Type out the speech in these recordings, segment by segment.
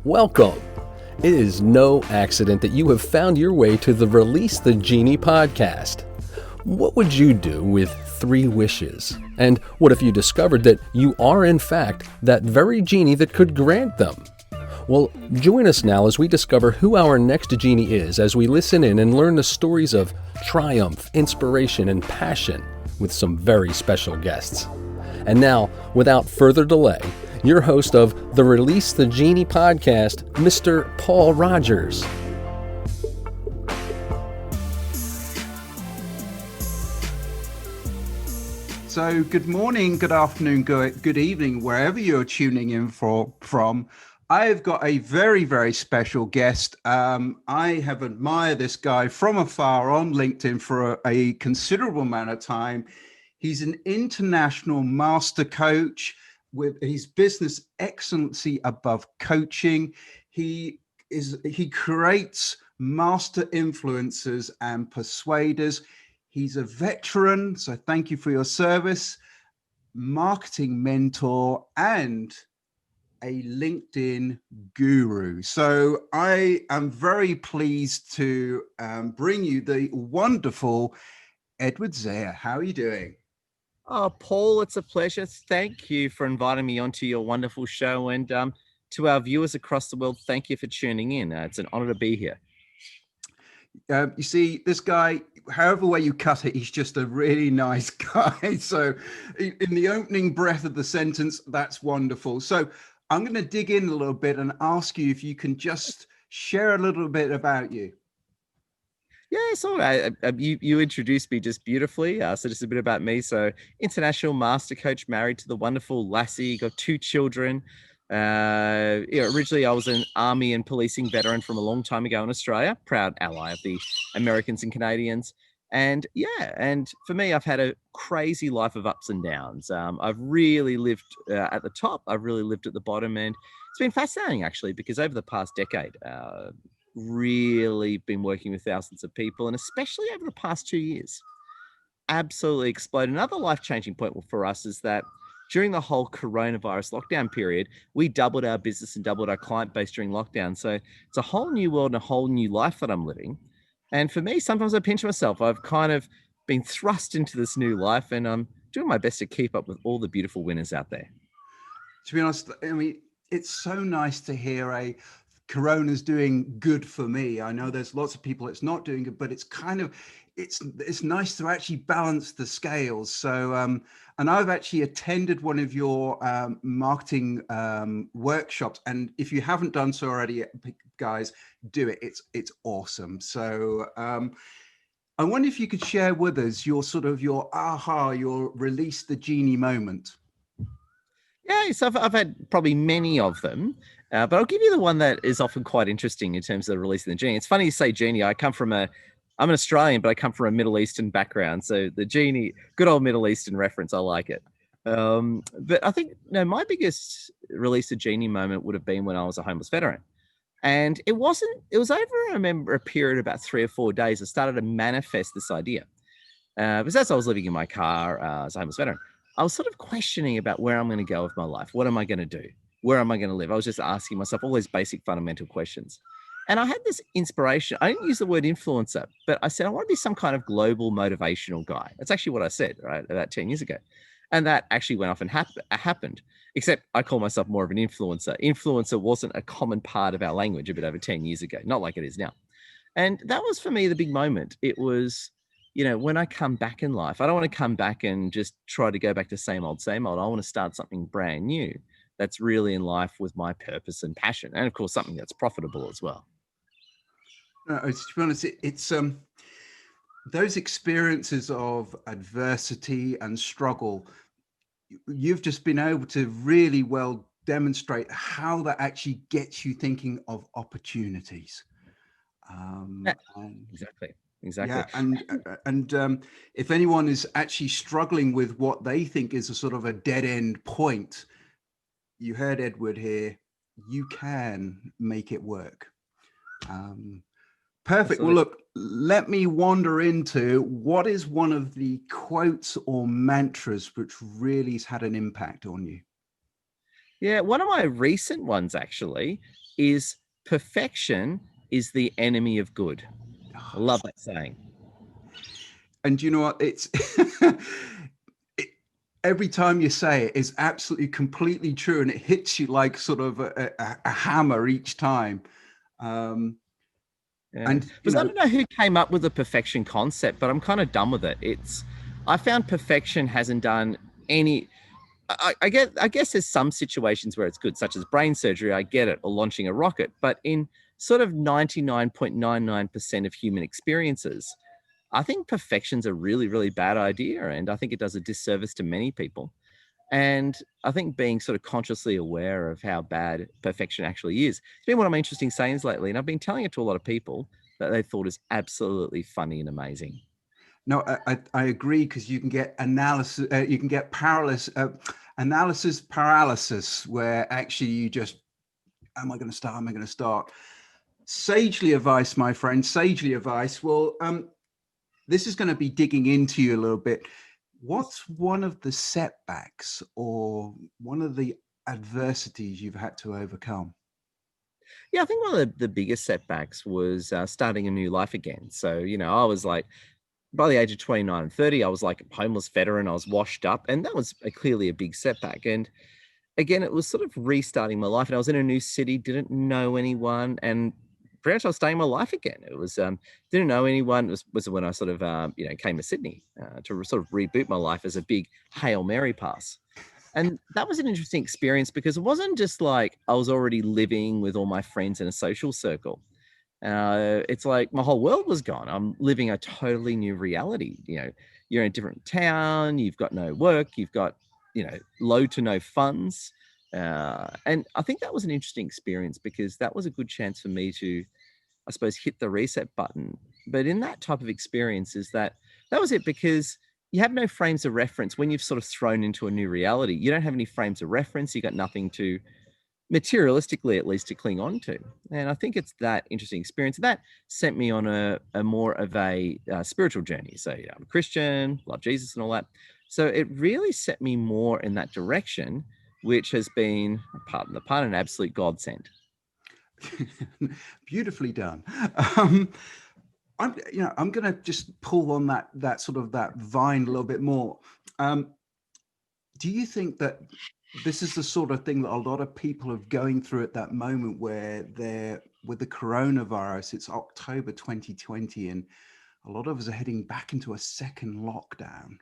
Welcome. It is no accident that you have found your way to the Release the Genie podcast. What would you do with 3 wishes? And what if you discovered that you are in fact that very genie that could grant them? Well, join us now as we discover who our next genie is as we listen in and learn the stories of triumph, inspiration, and passion with some very special guests. And now, without further delay, your host of the Release the Genie podcast, Mr. Paul Rogers. So good morning, good afternoon, good evening, wherever you're tuning in from. I've got a very, very special guest. I have admired this guy from afar on LinkedIn for a considerable amount of time. He's an international master coach with his business excellency above coaching. He creates master influencers and persuaders. He's a veteran, so thank you for your service, marketing mentor, and a LinkedIn guru. So I am very pleased to bring you the wonderful Edward Zia. How are you doing? Oh, Paul, it's a pleasure. Thank you for inviting me onto your wonderful show. And to our viewers across the world, thank you for tuning in. It's an honor to be here. You see, this guy, however way you cut it, he's just a really nice guy. So in the opening breath of the sentence, that's wonderful. So I'm going to dig in a little bit and ask you if you can just share a little bit about you. Yeah, so you introduced me just beautifully. So just a bit about me. So international master coach, married to the wonderful Lassie, got 2 children. Originally I was an army and policing veteran from a long time ago in Australia, proud ally of the Americans and Canadians. And for me, I've had a crazy life of ups and downs. I've really lived at the top. I've really lived at the bottom. And it's been fascinating, actually, because over the past decade, really been working with thousands of people, and especially over the past 2 years, absolutely exploded. Another life-changing point for us is that during the whole coronavirus lockdown period, we doubled our business and doubled our client base during lockdown. So it's a whole new world and a whole new life that I'm living. And for me, sometimes I pinch myself. I've kind of been thrust into this new life, and I'm doing my best to keep up with all the beautiful winners out there. To be honest, I mean, it's so nice to hear Corona's doing good for me. I know there's lots of people it's not doing good, but it's kind of, it's nice to actually balance the scales. So, and I've actually attended one of your marketing workshops, and if you haven't done so already, guys, do it. It's awesome. So, I wonder if you could share with us your your Release the Genie moment. Yeah, so I've had probably many of them, but I'll give you the one that is often quite interesting in terms of releasing the genie. It's funny you say genie. I'm an Australian, but I come from a Middle Eastern background. So the genie, good old Middle Eastern reference, I like it. But I think my biggest release the genie moment would have been when I was a homeless veteran. And it was over, I remember, a period of about 3 or 4 days, I started to manifest this idea. Because as I was living in my car as a homeless veteran, I was sort of questioning about where I'm going to go with my life. What am I going to do? Where am I going to live? I was just asking myself all those basic fundamental questions. And I had this inspiration. I didn't use the word influencer, but I said, I want to be some kind of global motivational guy. That's actually what I said, right, about 10 years ago. And that actually went off and happened, except I call myself more of an influencer. Influencer wasn't a common part of our language a bit over 10 years ago, not like it is now. And that was, for me, the big moment. It was, when I come back in life, I don't want to come back and just try to go back to same old, same old. I want to start something brand new that's really in life with my purpose and passion. And of course, something that's profitable as well. To be honest, it's those experiences of adversity and struggle, you've just been able to really well demonstrate how that actually gets you thinking of opportunities. Exactly. Yeah, and if anyone is actually struggling with what they think is a sort of a dead end point, you heard Edward here. You can make it work. Perfect. Absolutely. Well, look, let me wander into what is one of the quotes or mantras which really has had an impact on you. Yeah, one of my recent ones actually is perfection is the enemy of good. I love that saying. And you know what? It's it, every time you say it is absolutely completely true, and it hits you like sort of a hammer each time. Um, Yeah, and you because I know, don't know who came up with the perfection concept, but I'm kind of done with it. I found perfection hasn't done any. I guess there's some situations where it's good, such as brain surgery. I get it, or launching a rocket, but in sort of 99.99% of human experiences, I think perfection's a really, really bad idea, and I think it does a disservice to many people. And I think being sort of consciously aware of how bad perfection actually is. It's been one of my interesting sayings lately, and I've been telling it to a lot of people that they thought is absolutely funny and amazing. no, I agree, because you can get analysis, you can get analysis paralysis, where actually you just, am I going to start? Am I going to start? Sagely advice, my friend. Sagely advice. Well, this is going to be digging into you a little bit. What's one of the setbacks or one of the adversities you've had to overcome? Yeah, I think one of the biggest setbacks was starting a new life again. So, I was like, by the age of 29 and 30, I was like a homeless veteran. I was washed up, and that was clearly a big setback. And again, it was sort of restarting my life. And I was in a new city, didn't know anyone, and pretty much I was starting my life again. It was didn't know anyone. It was when I sort of came to Sydney to sort of reboot my life as a big Hail Mary pass. And that was an interesting experience because it wasn't just like I was already living with all my friends in a social circle. It's like my whole world was gone. I'm living a totally new reality. You're in a different town, you've got no work, you've got, low to no funds. And I think that was an interesting experience because that was a good chance for me to, I suppose, hit the reset button. But in that type of experience, is that was it because you have no frames of reference when you've sort of thrown into a new reality. You don't have any frames of reference. You got nothing to materialistically, at least, to cling on to. And I think it's that interesting experience that sent me on a more of a spiritual journey. So I'm a Christian, love Jesus and all that. So it really set me more in that direction, which has been, pardon the pun, an absolute godsend. Beautifully done. I'm going to just pull on that sort of that vine a little bit more. Do you think that this is the sort of thing that a lot of people are going through at that moment, where they're with the coronavirus? It's October 2020, and a lot of us are heading back into a second lockdown.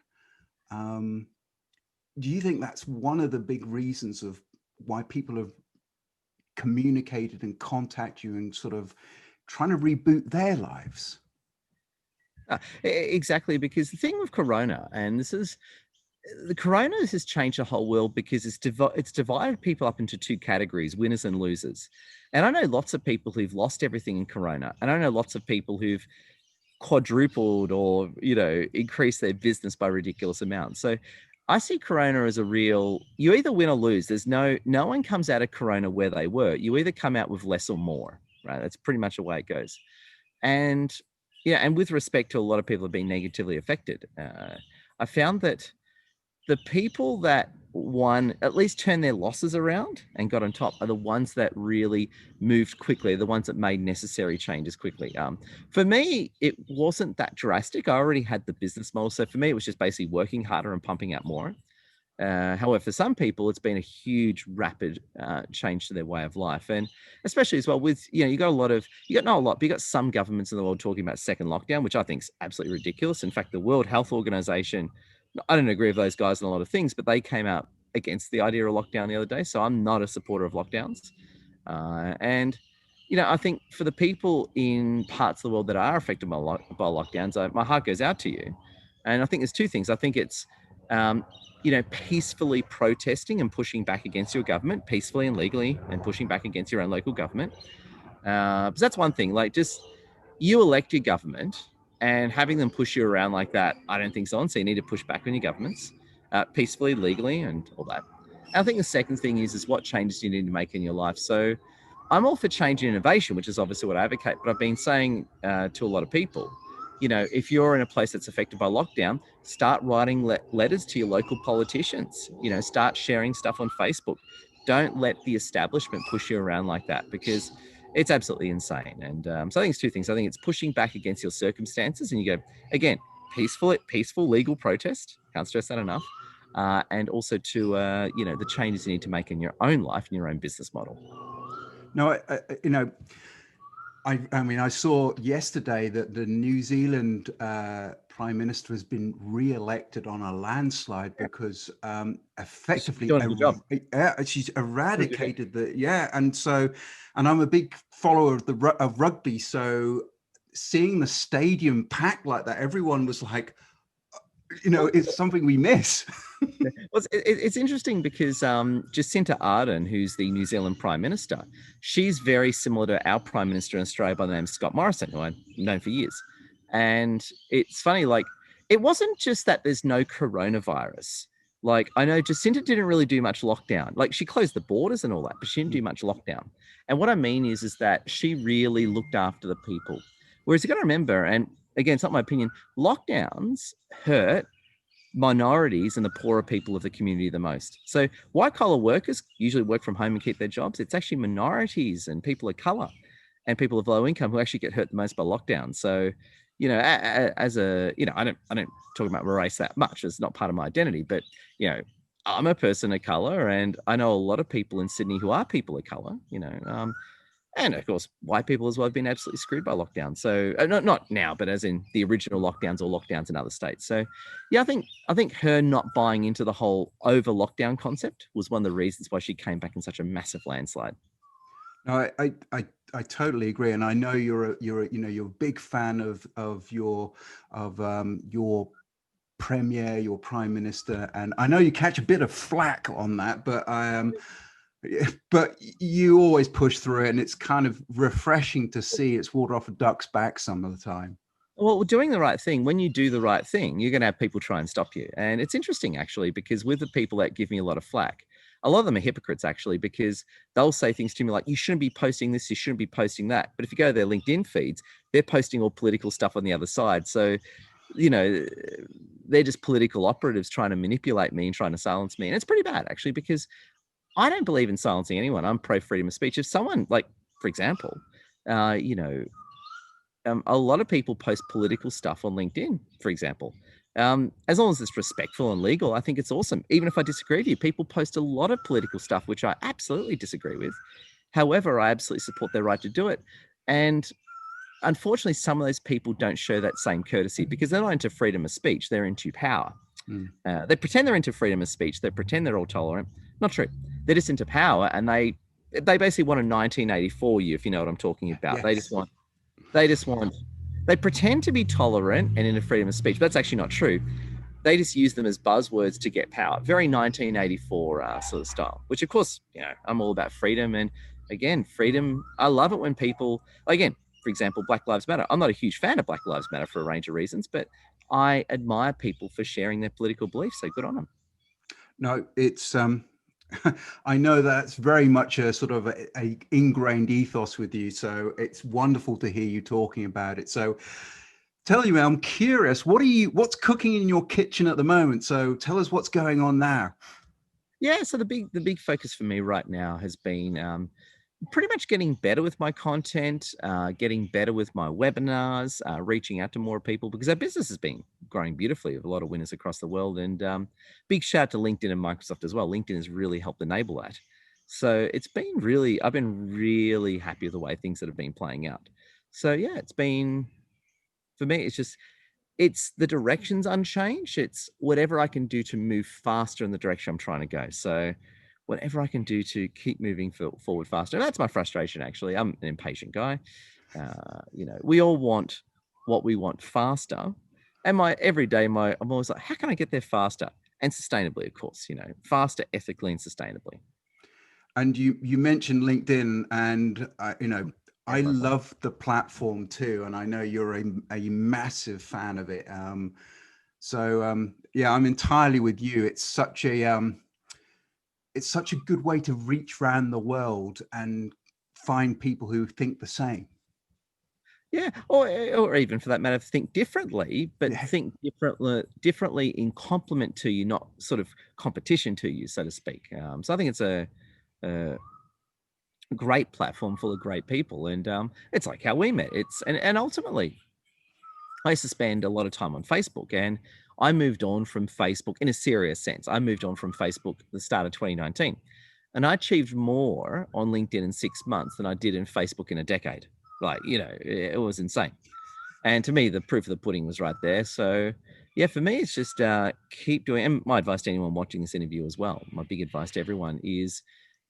Um, do you think that's one of the big reasons of why people have communicated and contact you and sort of trying to reboot their lives? Exactly, because the thing with Corona, and this is the Corona has changed the whole world because it's divided people up into two categories: winners and losers. And I know lots of people who've lost everything in Corona, and I know lots of people who've quadrupled or increased their business by ridiculous amounts. So I see Corona as a real, you either win or lose. There's no one comes out of Corona where they were. You either come out with less or more, right? That's pretty much the way it goes. And yeah, and with respect to a lot of people have been negatively affected, I found that the people that won, at least turned their losses around and got on top, are the ones that really moved quickly, the ones that made necessary changes quickly. For me, it wasn't that drastic. I already had the business model. So for me, it was just basically working harder and pumping out more. However, for some people, it's been a huge, rapid change to their way of life. And especially as well with, you got not a lot, but you got some governments in the world talking about second lockdown, which I think is absolutely ridiculous. In fact, the World Health Organization, I don't agree with those guys on a lot of things, but they came out against the idea of lockdown the other day. So I'm not a supporter of lockdowns. And I think for the people in parts of the world that are affected by lockdowns, my heart goes out to you. And I think there's two things. I think it's, peacefully protesting and pushing back against your government, peacefully and legally, and pushing back against your own local government. Because that's one thing. Like, just you elect your government, and having them push you around like that, I don't think so. And so you need to push back on your governments peacefully, legally, and all that. And I think the second thing is what changes you need to make in your life. So I'm all for change and innovation, which is obviously what I advocate. But I've been saying to a lot of people, if you're in a place that's affected by lockdown, start writing letters to your local politicians. Start sharing stuff on Facebook. Don't let the establishment push you around like that, because it's absolutely insane. And so I think it's two things. I think it's pushing back against your circumstances, and you go, again, peaceful legal protest. Can't stress that enough. And also to the changes you need to make in your own life and your own business model. No, I mean, I saw yesterday that the New Zealand Prime Minister has been re-elected on a landslide because effectively She's doing a good job. She's eradicated and I'm a big follower of rugby, so seeing the stadium packed like that, everyone was like, it's something we miss. Well, it's interesting because Jacinta Ardern, who's the New Zealand Prime Minister, she's very similar to our Prime Minister in Australia by the name of Scott Morrison, who I've known for years. And it's funny, like, it wasn't just that there's no coronavirus. Like, I know Jacinta didn't really do much lockdown. Like, she closed the borders and all that, but she didn't do much lockdown. And what I mean is that she really looked after the people. Whereas you got to remember, and again, it's not my opinion, lockdowns hurt minorities and the poorer people of the community the most. So white collar workers usually work from home and keep their jobs. It's actually minorities and people of color and people of low income who actually get hurt the most by lockdown. So, as a, I don't talk about race that much. It's not part of my identity, but, I'm a person of color, and I know a lot of people in Sydney who are people of color, and of course, white people as well have been absolutely screwed by lockdown. So not now, but as in the original lockdowns or lockdowns in other states. So yeah, I think her not buying into the whole over lockdown concept was one of the reasons why she came back in such a massive landslide. No, I totally agree, and I know you're a big fan of your premier, your prime minister, and I know you catch a bit of flack on that, but you always push through it, and it's kind of refreshing to see it's water off a duck's back some of the time. Well, doing the right thing, when you do the right thing, you're going to have people try and stop you. And it's interesting, actually, because with the people that give me a lot of flack, a lot of them are hypocrites, actually, because they'll say things to me like, you shouldn't be posting this, you shouldn't be posting that. But if you go to their LinkedIn feeds, they're posting all political stuff on the other side. So, they're just political operatives trying to manipulate me and trying to silence me. And it's pretty bad, actually, because I don't believe in silencing anyone. I'm pro freedom of speech. If someone, like, for example, a lot of people post political stuff on LinkedIn, for example. As long as it's respectful and legal, I think it's awesome. Even if I disagree with you, people post a lot of political stuff, which I absolutely disagree with. However, I absolutely support their right to do it. And unfortunately, some of those people don't show that same courtesy because they're not into freedom of speech. They're into power. They pretend they're into freedom of speech. They pretend they're all tolerant. Not true. They're just into power, and they basically want a 1984 you, if you know what I'm talking about. Yes. They pretend to be tolerant and into freedom of speech, but that's actually not true. They just use them as buzzwords to get power. Very 1984 sort of style, which of course, I'm all about freedom. And again, freedom, I love it when people, again, for example, Black Lives Matter. I'm not a huge fan of Black Lives Matter for a range of reasons, but I admire people for sharing their political beliefs. So good on them. No, it's, I know that's very much a sort of a ingrained ethos with you. So it's wonderful to hear you talking about it. So tell you, I'm curious, what's cooking in your kitchen at the moment? So tell us what's going on now. Yeah. So the big focus for me right now has been, pretty much getting better with my content, getting better with my webinars, reaching out to more people, because our business has been growing beautifully with a lot of winners across the world. And big shout out to LinkedIn and Microsoft as well. LinkedIn has really helped enable that. So I've been really happy with the way things that have been playing out. So yeah, it's been, for me, it's the direction's unchanged. It's whatever I can do to move faster in the direction I'm trying to go. So whatever I can do to keep moving forward faster. And that's my frustration, actually. I'm an impatient guy. We all want what we want faster. And every day, I'm always like, how can I get there faster? And sustainably, of course, faster, ethically, and sustainably. And you mentioned LinkedIn, and I love the platform too. And I know you're a massive fan of it. Yeah, I'm entirely with you. It's such a good way to reach around the world and find people who think the same. Yeah, or even for that matter, think differently, but think differently in complement to you, not sort of competition to you, so to speak. So I think it's a great platform full of great people, and it's like how we met. And ultimately, I used to spend a lot of time on Facebook, and I moved on from Facebook in a serious sense. I moved on from Facebook at the start of 2019, and I achieved more on LinkedIn in 6 months than I did in Facebook in a decade. Like, it was insane. And to me, the proof of the pudding was right there. So, yeah, for me, it's just keep doing. And my advice to anyone watching this interview as well, my big advice to everyone is,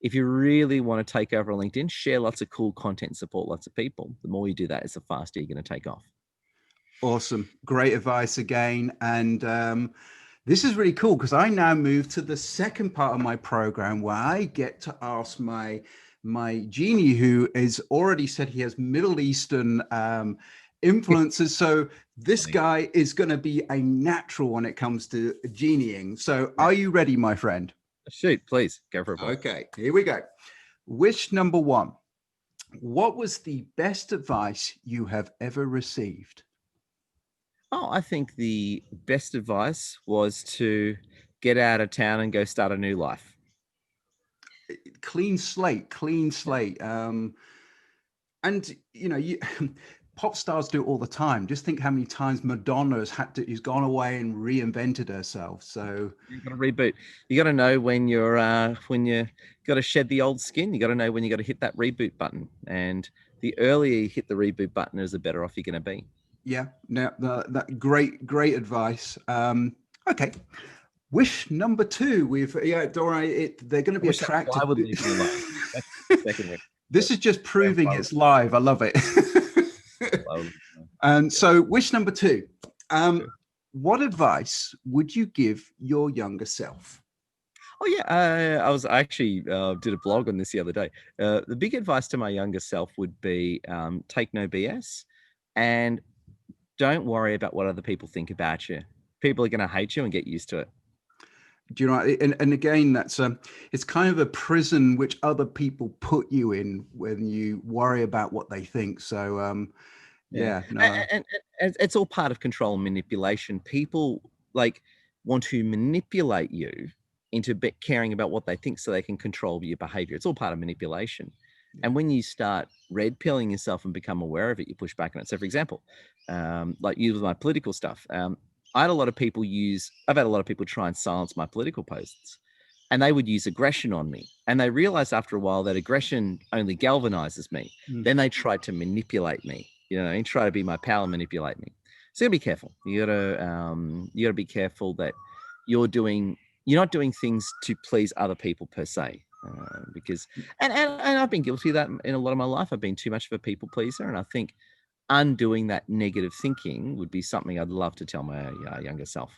if you really want to take over LinkedIn, share lots of cool content, support lots of people. The more you do that, it's the faster you're going to take off. Awesome. Great advice again. And this is really cool because I now move to the second part of my program where I get to ask my Genie, who has already said he has Middle Eastern influences. So this guy is going to be a natural when it comes to genieing. So are you ready, my friend? Shoot, please go for it. Okay, here we go. Wish number 1. What was the best advice you have ever received? Oh, I think the best advice was to get out of town and go start a new life. Clean slate. And pop stars do it all the time. Just think how many times Madonna has gone away and reinvented herself. So you got to reboot. You got to know when you got to shed the old skin. You got to know when you got to hit that reboot button. And the earlier you hit the reboot button, is the better off you're going to be. Yeah, no, that great advice. Okay. Wish number 2. Dora, they're going to be attracted. This is just proving it's live. I love it. And so wish number 2, what advice would you give your younger self? Oh yeah, I actually did a blog on this the other day. The big advice to my younger self would be take no BS and don't worry about what other people think about you. People are going to hate you and get used to it. Do you know? And again, that's it's kind of a prison which other people put you in when you worry about what they think. So yeah, no. And it's all part of control and manipulation. People want to manipulate you into caring about what they think so they can control your behavior. It's all part of manipulation. And when you start red pilling yourself and become aware of it, you push back on it. So for example, like you with my political stuff, I've had a lot of people try and silence my political posts, and they would use aggression on me. And they realized after a while that aggression only galvanizes me. Then they tried to manipulate me, and try to be my pal and manipulate me. So you gotta be careful. You gotta be careful that you're not doing things to please other people per se. Because I've been guilty of that in a lot of my life. I've been too much of a people pleaser, and I think undoing that negative thinking would be something I'd love to tell my younger self.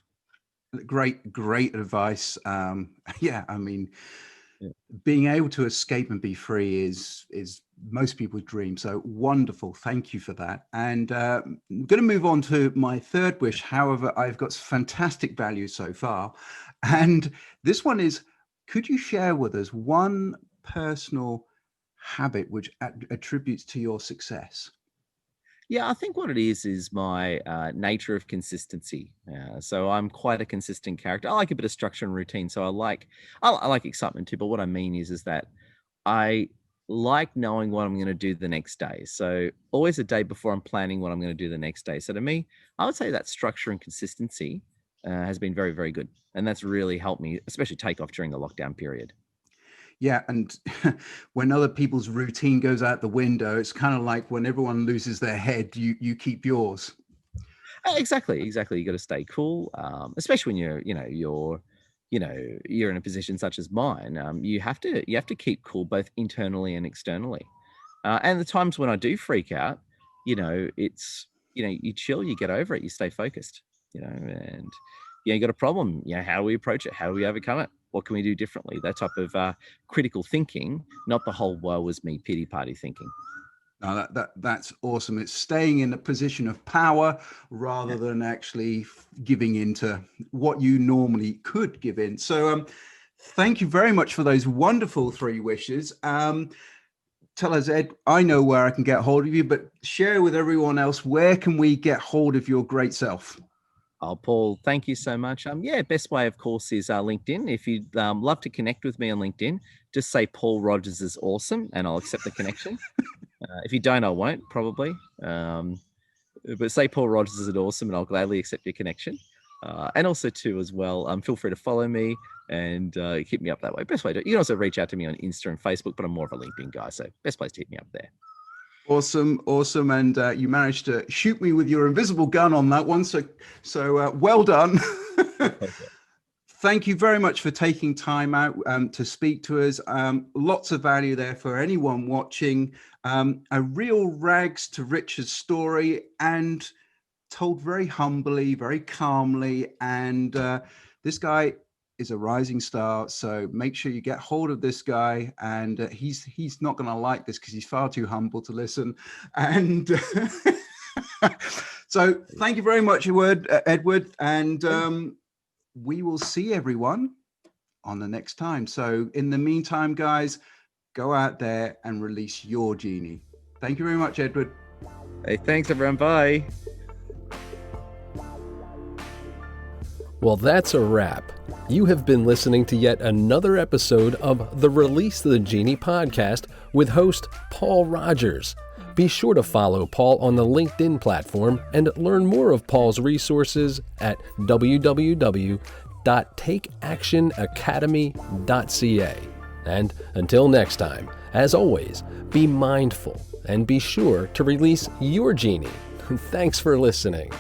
Great advice. Being able to escape and be free is most people's dream. So wonderful. Thank you for that. And I'm going to move on to my third wish. However, I've got fantastic value so far. And this one is, could you share with us one personal habit which attributes to your success? Yeah, I think what it is my nature of consistency. So I'm quite a consistent character. I like a bit of structure and routine. So I like excitement too. But what I mean is that I like knowing what I'm going to do the next day. So always a day before I'm planning what I'm going to do the next day. So to me, I would say that structure and consistency has been very, very good. And that's really helped me, especially take off during the lockdown period. Yeah. And when other people's routine goes out the window, it's kind of like when everyone loses their head, you keep yours. Exactly. You got to stay cool, especially when you're in a position such as mine. You have to keep cool both internally and externally. And the times when I do freak out, it's you chill, you get over it, you stay focused. And you got a problem. How do we approach it? How do we overcome it? What can we do differently? That type of critical thinking, not the whole woe was me pity party thinking. No, that's awesome. It's staying in a position of power rather than actually giving into what you normally could give in. So thank you very much for those wonderful 3 wishes. Tell us, Ed, I know where I can get hold of you, but share with everyone else, where can we get hold of your great self? Oh, Paul, thank you so much. Yeah, best way, of course, is LinkedIn. If you'd love to connect with me on LinkedIn, just say Paul Rogers is awesome, and I'll accept the connection. If you don't, I won't, probably. But say Paul Rogers is awesome, and I'll gladly accept your connection. And also, too, as well, feel free to follow me and hit me up that way. Best way to, you can also reach out to me on Insta and Facebook, but I'm more of a LinkedIn guy, so best place to hit me up there. Awesome. And you managed to shoot me with your invisible gun on that one. So well done. Thank you very much for taking time out to speak to us. Lots of value there for anyone watching. A real rags to riches story, and told very humbly, very calmly. And this guy is a rising star, so make sure you get hold of this guy. And he's not going to like this because he's far too humble to listen. And so thank you very much, Edward, and we will see everyone on the next time. So in the meantime, guys, go out there and release your genie. Thank you very much, Edward. Hey, thanks everyone. Bye. Well, that's a wrap. You have been listening to yet another episode of the Release the Genie podcast with host Paul Rogers. Be sure to follow Paul on the LinkedIn platform and learn more of Paul's resources at www.takeactionacademy.ca. And until next time, as always, be mindful and be sure to release your genie. Thanks for listening.